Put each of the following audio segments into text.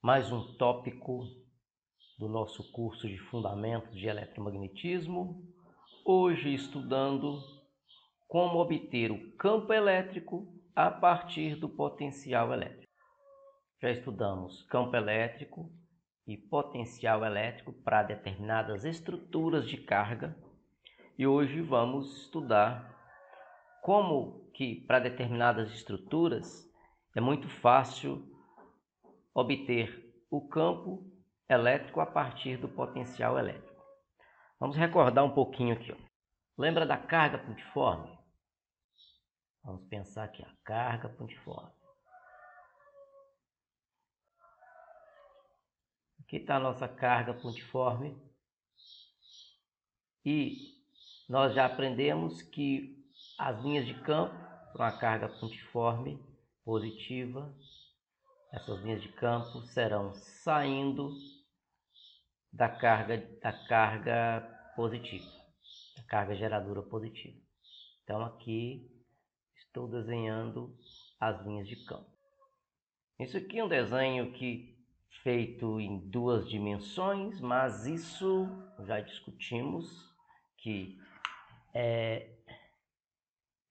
mais um tópico do nosso curso de Fundamentos de Eletromagnetismo, hoje estudando como obter o campo elétrico a partir do potencial elétrico. Já estudamos campo elétrico e potencial elétrico para determinadas estruturas de carga e hoje vamos estudar como que para determinadas estruturas é muito fácil obter o campo elétrico a partir do potencial elétrico. Vamos recordar um pouquinho aqui. Lembra da carga pontiforme? Vamos pensar aqui, a carga pontiforme. Aqui está a nossa carga pontiforme e nós já aprendemos que as linhas de campo para uma carga pontiforme positiva, essas linhas de campo serão saindo da carga positiva, da carga geradora positiva. Então aqui estou desenhando as linhas de campo. Isso aqui é um desenho feito em duas dimensões, mas isso já discutimos que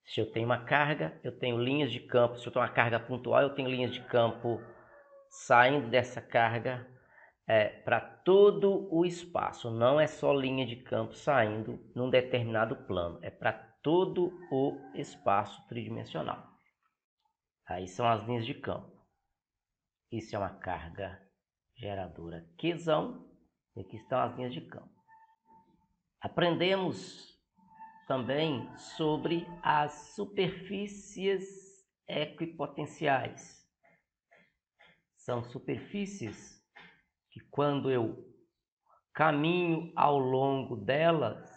se eu tenho uma carga, eu tenho linhas de campo. Se eu tenho uma carga pontual, eu tenho linhas de campo saindo dessa carga para todo o espaço. Não é só linha de campo saindo num determinado plano, é para todo o espaço tridimensional. Aí são as linhas de campo. Isso é uma carga geradora Qzão, e aqui estão as linhas de campo. Aprendemos também sobre as superfícies equipotenciais. São superfícies que quando eu caminho ao longo delas,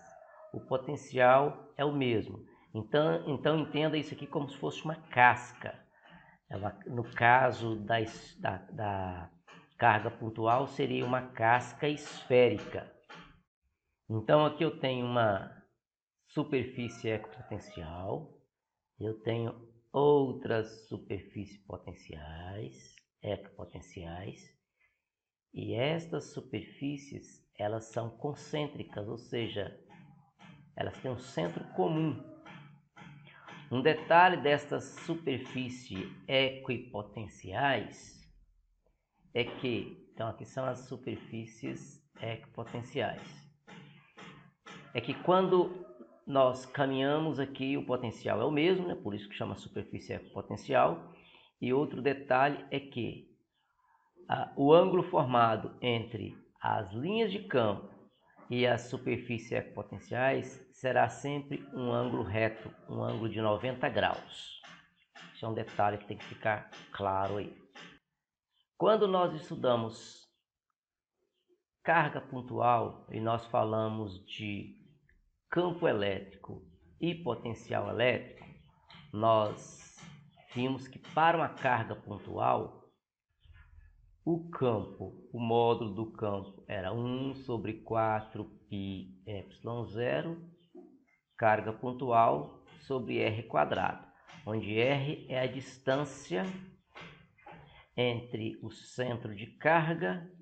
o potencial é o mesmo. Então entenda isso aqui como se fosse uma casca. No caso da carga pontual, seria uma casca esférica. Então aqui eu tenho uma superfície equipotencial, eu tenho outras superfícies equipotenciais, e estas superfícies elas são concêntricas, ou seja, elas têm um centro comum. Um detalhe destas superfícies equipotenciais é que, então aqui são as superfícies equipotenciais, é que quando nós caminhamos aqui o potencial é o mesmo, né? Por isso que chama superfície equipotencial. E outro detalhe é que o ângulo formado entre as linhas de campo e as superfícies equipotenciais será sempre um ângulo reto, um ângulo de 90 graus. Isso é um detalhe que tem que ficar claro aí. Quando nós estudamos carga pontual e nós falamos de campo elétrico e potencial elétrico, nós vimos que para uma carga pontual, o módulo do campo era 1 sobre 4πε0, carga pontual sobre R quadrado, onde R é a distância entre o centro de carga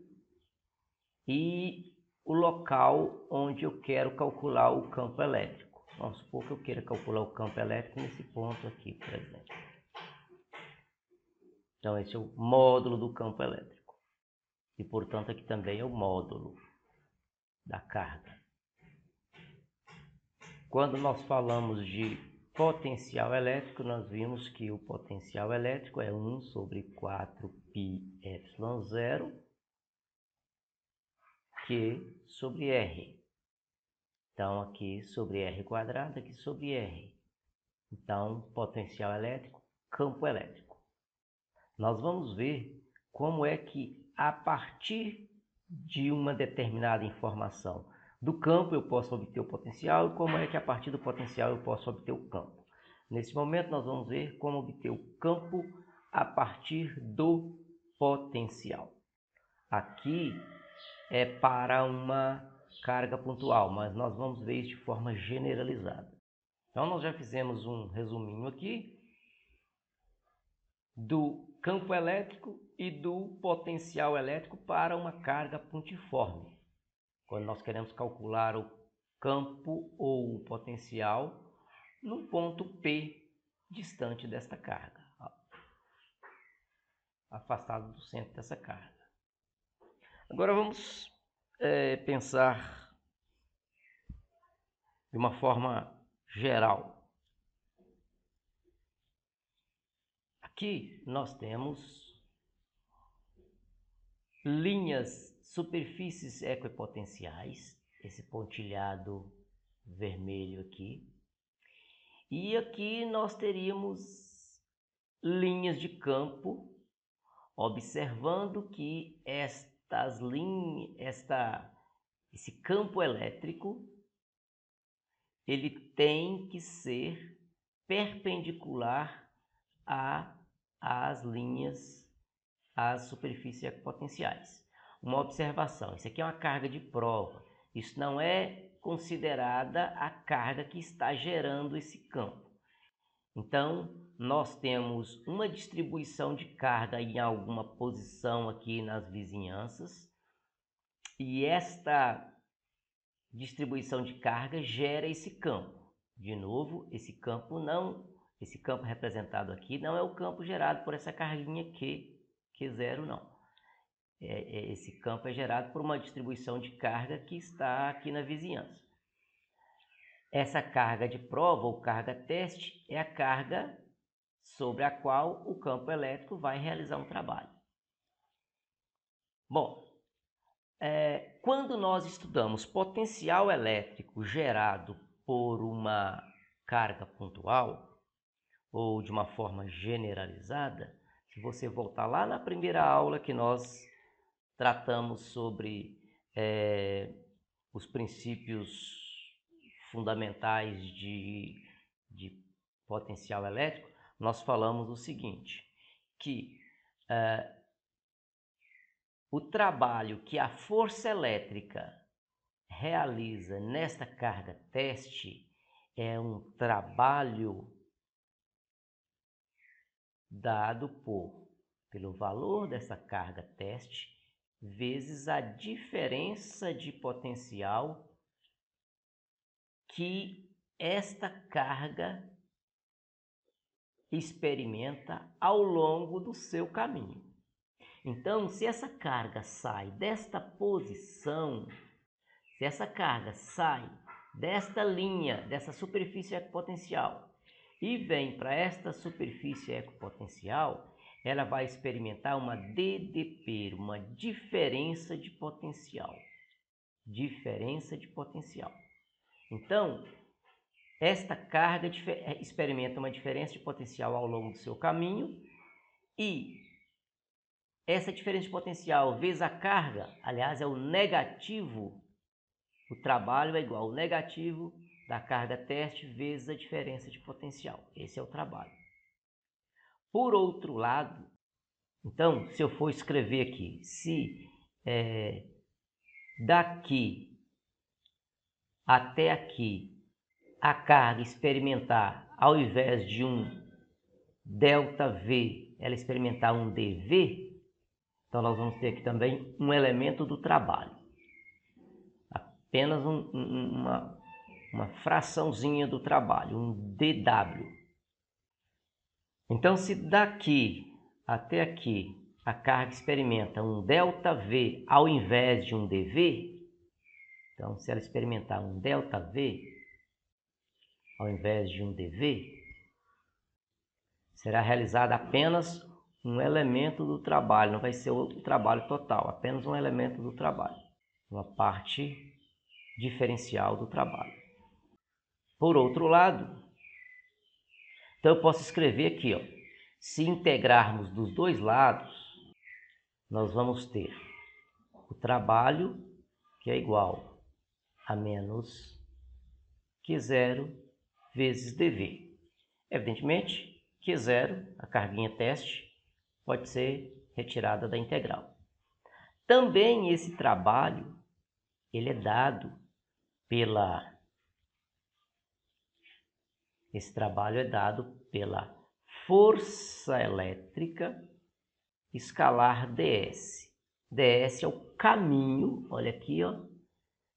e o local onde eu quero calcular o campo elétrico. Vamos supor que eu queira calcular o campo elétrico nesse ponto aqui, por exemplo. Então esse é o módulo do campo elétrico. E portanto aqui também é o módulo da carga. Quando nós falamos de potencial elétrico, nós vimos que o potencial elétrico é 1 sobre 4πε0 Q sobre R. Então aqui sobre R quadrado, aqui sobre R. Então potencial elétrico, campo elétrico. Nós vamos ver como é que a partir de uma determinada informação do campo eu posso obter o potencial e como é que a partir do potencial eu posso obter o campo. Nesse momento nós vamos ver como obter o campo a partir do potencial. Aqui é para uma carga pontual, mas nós vamos ver isso de forma generalizada. Então nós já fizemos um resuminho aqui do campo elétrico e do potencial elétrico para uma carga pontiforme. Quando nós queremos calcular o campo ou o potencial num ponto P distante desta carga, afastado do centro dessa carga. Agora vamos pensar de uma forma geral. Aqui nós temos linhas, superfícies equipotenciais, esse pontilhado vermelho aqui. E aqui nós teríamos linhas de campo, observando que estas linhas, esse campo elétrico, ele tem que ser perpendicular às linhas, às superfícies equipotenciais. Uma observação, isso aqui é uma carga de prova, isso não é considerada a carga que está gerando esse campo. Então, nós temos uma distribuição de carga em alguma posição aqui nas vizinhanças, e esta distribuição de carga gera esse campo. De novo, esse campo representado aqui não é o campo gerado por essa carguinha Q0, não. Esse campo é gerado por uma distribuição de carga que está aqui na vizinhança. Essa carga de prova ou carga teste é a carga sobre a qual o campo elétrico vai realizar um trabalho. Bom, quando nós estudamos potencial elétrico gerado por uma carga pontual, ou de uma forma generalizada, se você voltar lá na primeira aula que nós tratamos sobre os princípios fundamentais de potencial elétrico, nós falamos o seguinte, que o trabalho que a força elétrica realiza nesta carga teste é um trabalho dado pelo valor dessa carga teste vezes a diferença de potencial que esta carga experimenta ao longo do seu caminho. Então, se essa carga sai desta posição, se essa carga sai desta linha, dessa superfície equipotencial, e vem para esta superfície equipotencial, ela vai experimentar uma DDP, uma diferença de potencial. Diferença de potencial. Então, esta carga experimenta uma diferença de potencial ao longo do seu caminho, e essa diferença de potencial vezes a carga, aliás, é o negativo, o trabalho é igual ao negativo da carga teste vezes a diferença de potencial. Esse é o trabalho. Por outro lado, então, se eu for escrever aqui, se daqui até aqui a carga experimentar, ao invés de um ΔV, ela experimentar um dV, então nós vamos ter aqui também um elemento do trabalho. Apenas uma fraçãozinha do trabalho, um dW. Então, se daqui até aqui a carga experimenta um ΔV ao invés de um dV, então se ela experimentar um ΔV ao invés de um dV, será realizado apenas um elemento do trabalho, não vai ser o trabalho total, apenas um elemento do trabalho, uma parte diferencial do trabalho. Por outro lado, então eu posso escrever aqui, ó, se integrarmos dos dois lados, nós vamos ter o trabalho, que é igual a menos Q0 vezes dV. Evidentemente, Q0, a carguinha teste, pode ser retirada da integral. Também esse trabalho, ele é dado pela força elétrica escalar ds. ds é o caminho, olha aqui, ó.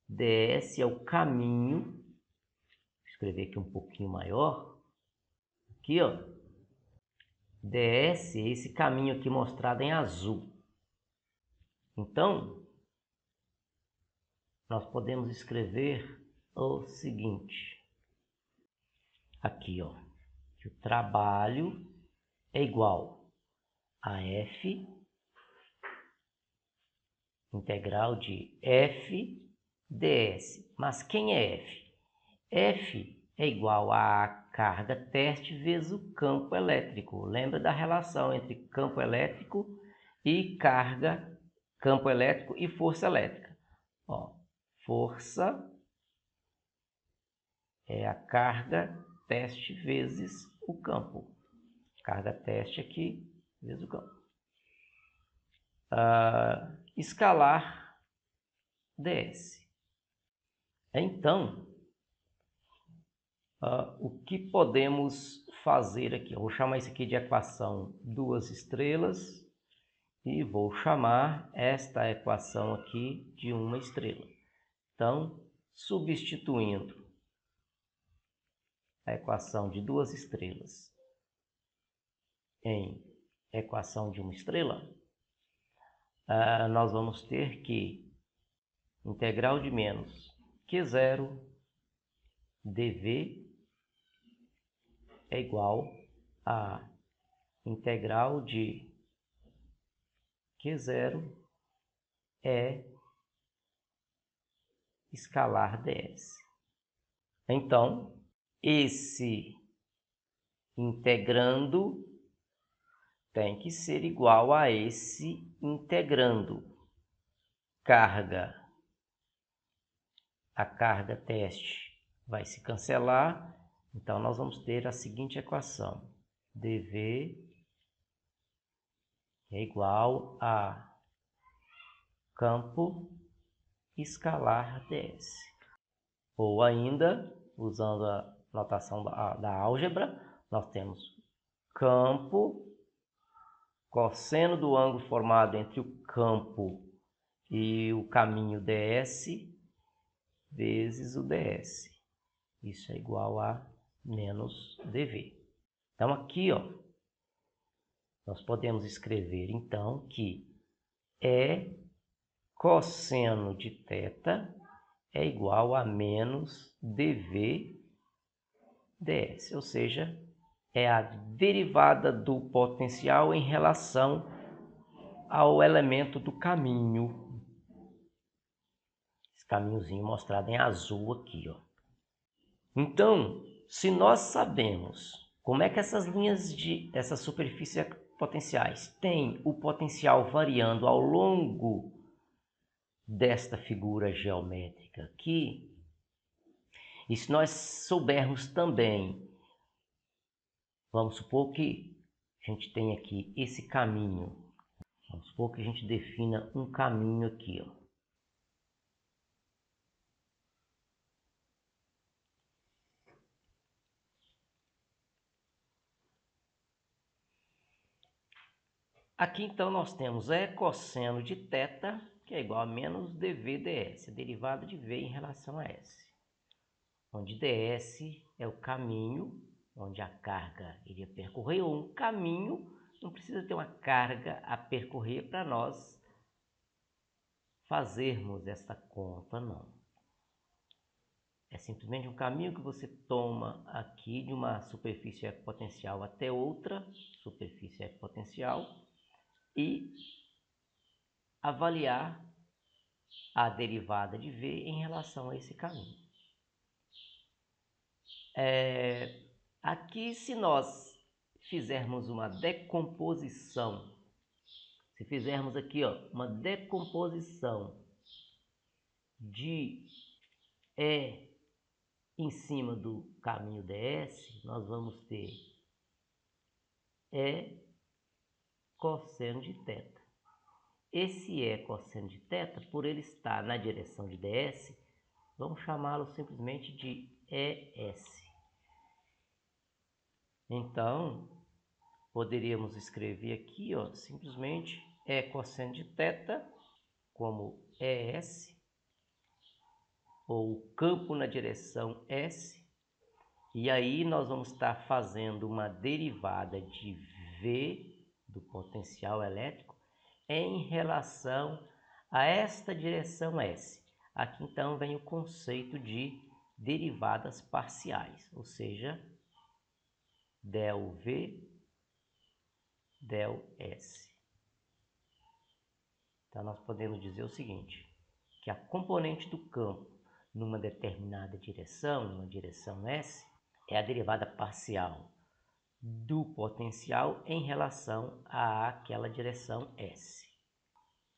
ds é o caminho, vou escrever aqui um pouquinho maior, aqui, ó. ds é esse caminho aqui mostrado em azul. Então, nós podemos escrever o seguinte, aqui, ó, que o trabalho é igual a F integral de F ds. Mas quem é F? F é igual a carga teste vezes o campo elétrico. Lembra da relação entre campo elétrico e carga, campo elétrico e força elétrica. Ó, força é a carga teste vezes o campo. Carga teste aqui vezes o campo. Escalar ds. Então, o que podemos fazer aqui? Eu vou chamar isso aqui de equação 2 estrelas e vou chamar esta equação aqui de 1 estrela. Então, substituindo a equação de 2 estrelas em equação de 1 estrela, nós vamos ter que integral de menos Q0 dV é igual a integral de Q0 é escalar ds. Então, esse integrando tem que ser igual a esse integrando. A carga teste vai se cancelar, então nós vamos ter a seguinte equação: dV é igual a campo escalar ds. Ou ainda, usando a notação da álgebra, nós temos campo cosseno do ângulo formado entre o campo e o caminho ds vezes o ds. Isso é igual a menos dv. Então aqui, ó, nós podemos escrever então que E cosseno de θ é igual a menos dv ds, ou seja, é a derivada do potencial em relação ao elemento do caminho. Esse caminhozinho mostrado em azul aqui, ó. Então, se nós sabemos como é que essas linhas essas superfícies potenciais têm o potencial variando ao longo desta figura geométrica aqui, e se nós soubermos também, vamos supor que a gente tem aqui esse caminho, vamos supor que a gente defina um caminho aqui, ó. Aqui então nós temos E cosseno de θ, que é igual a menos dv ds, a derivada de v em relação a s, onde ds é o caminho onde a carga iria percorrer, ou um caminho, não precisa ter uma carga a percorrer para nós fazermos essa conta, não. É simplesmente um caminho que você toma aqui de uma superfície equipotencial até outra superfície equipotencial e avaliar a derivada de v em relação a esse caminho. Aqui, se nós fizermos uma decomposição, se fizermos aqui, ó, uma decomposição de E em cima do caminho ds, nós vamos ter E cosseno de θ. Esse E cosseno de θ, por ele estar na direção de ds, vamos chamá-lo simplesmente de ES. Então, Poderíamos escrever aqui, ó, simplesmente E cosseno de θ como ES, ou o campo na direção S, e aí nós vamos estar fazendo uma derivada de V do potencial elétrico em relação a esta direção S. Aqui então vem o conceito de derivadas parciais, ou seja, del V, del S. Então nós podemos dizer o seguinte, que a componente do campo numa determinada direção, numa direção S, é a derivada parcial do potencial em relação àquela direção S.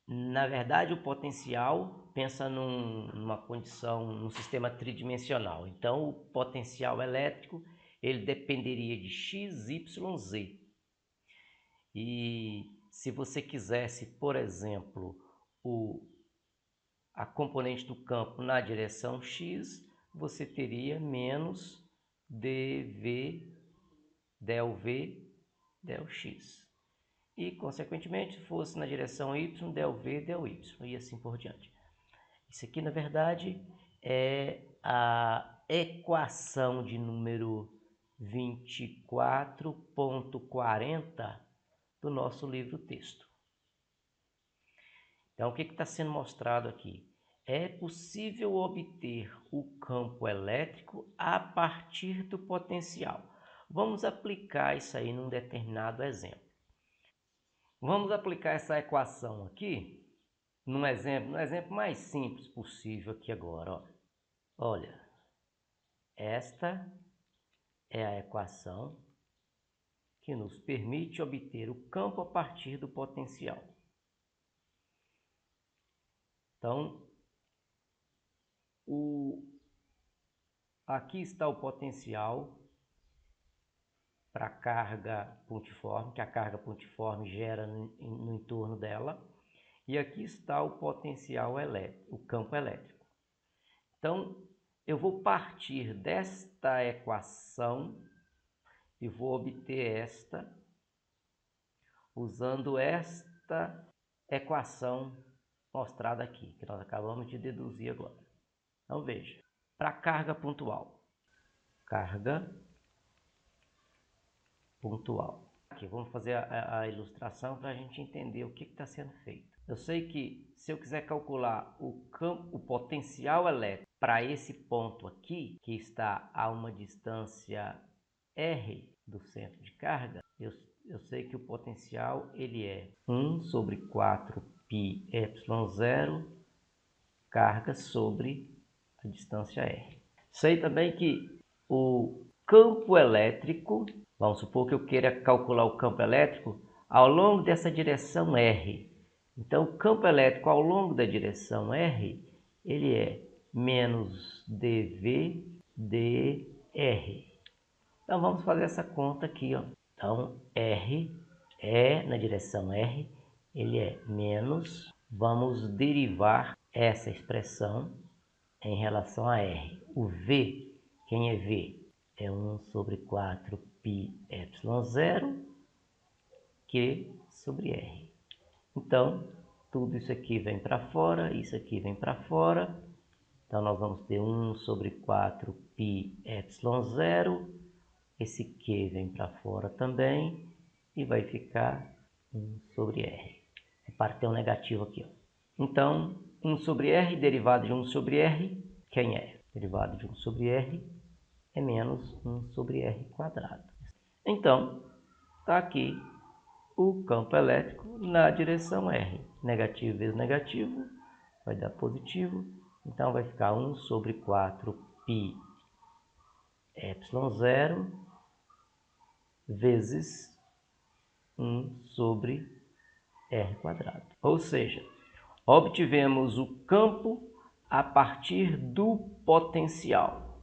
Na verdade, o potencial pensa numa condição, num sistema tridimensional. Então, o potencial elétrico ele dependeria de x, y, z. E se você quisesse, por exemplo, a componente do campo na direção x, você teria menos dv del v del x. E, consequentemente, se fosse na direção y, del v del y, e assim por diante. Isso aqui, na verdade, é a equação de número 24.40 do nosso livro-texto. Então, o que está sendo mostrado aqui? É possível obter o campo elétrico a partir do potencial. Vamos aplicar isso aí num determinado exemplo. Vamos aplicar essa equação aqui no exemplo mais simples possível aqui agora. Ó. Olha, esta é a equação que nos permite obter o campo a partir do potencial. Então, aqui está o potencial para a carga pontiforme, que a carga pontiforme gera no entorno dela. E aqui está o potencial elétrico, o campo elétrico. Então, eu vou partir desta equação e vou obter esta, usando esta equação mostrada aqui, que nós acabamos de deduzir agora. Então, veja, para a carga pontual. Carga pontual. Aqui, vamos fazer a ilustração para a gente entender o que está sendo feito. Eu sei que se eu quiser calcular o potencial elétrico para esse ponto aqui, que está a uma distância R do centro de carga, eu sei que o potencial ele é 1 sobre 4πε0 carga sobre a distância R. Sei também que o campo elétrico, vamos supor que eu queira calcular o campo elétrico ao longo dessa direção R. Então, o campo elétrico ao longo da direção R, ele é menos dV dr. Então, vamos fazer essa conta aqui, ó. Então, R é na direção R, ele é menos, vamos derivar essa expressão em relação a R. O V, quem é V? É 1 sobre 4πε0 Q sobre R. Então, tudo isso aqui vem para fora, isso aqui vem para fora. Então, nós vamos ter 1 sobre 4πε0. Esse Q vem para fora também e vai ficar 1 sobre R. Repare que tem um negativo aqui. Ó. Então, 1 sobre R, derivado de 1 sobre R, quem é? Derivado de 1 sobre R é menos 1 sobre R quadrado. Então, está aqui o campo elétrico na direção R. Negativo vezes negativo vai dar positivo. Então, vai ficar 1 sobre 4πε0 vezes 1 sobre R quadrado. Ou seja, obtivemos o campo a partir do potencial.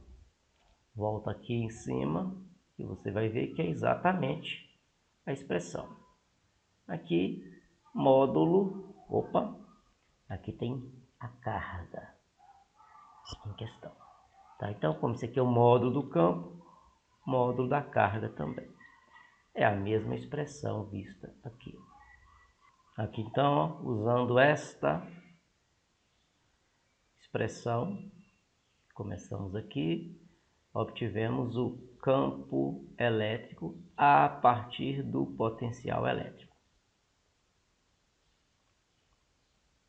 Volta aqui em cima e você vai ver que é exatamente a expressão. Aqui, módulo, aqui tem a carga em questão. Tá? Então, como isso aqui é o módulo do campo, módulo da carga também. É a mesma expressão vista aqui. Aqui então, ó, usando esta expressão, começamos aqui, obtivemos o campo elétrico a partir do potencial elétrico.